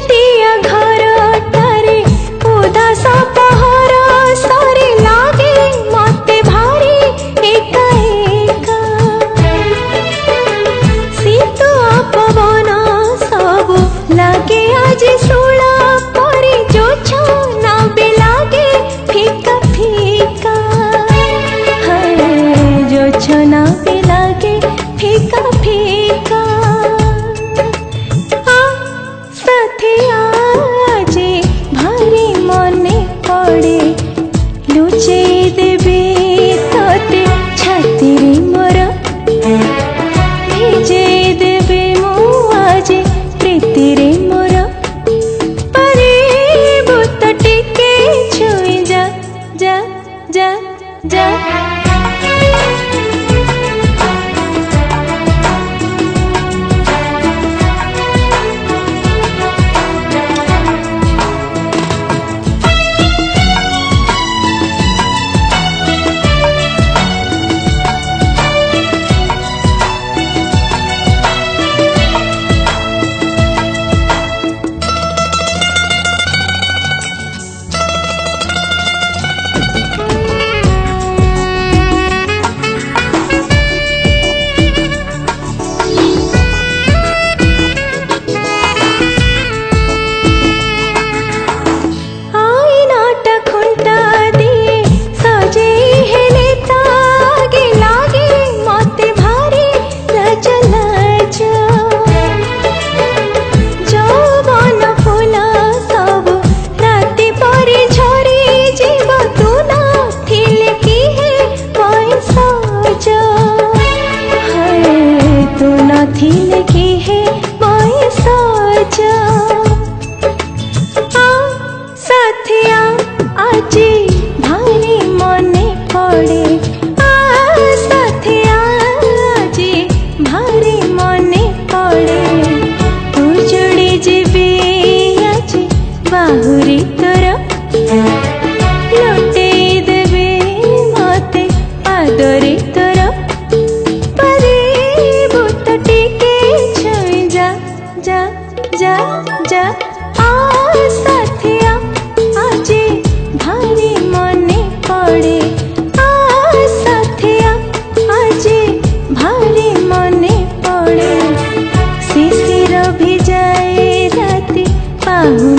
छतिया घर तारे उदास पहर सरे लागे मते भारी एका एका शीत पवन सब लागे आज सुला परी जोछना भी लागे फीका फीका जोछना भी लागे फीका फीका साथिया जे भारी मने पड़े लुचे देबे तोते छाती मोर भिजे देबे मु आज प्रीति रे मोर अरे बुत टिके छुई जा जा जा जा थिले की है मोए सोचा साथिया आज भारी मने पड़े साथिया आज भारी मने पड़े तू जोड़ी जीवी आज बाहुरी तोर लुटे देवे मते आदरी तोर जा जा जा साथिया आज भारी मने पड़े साथिया आज भारी मने पड़े शिशिर भी जाए राति पाहु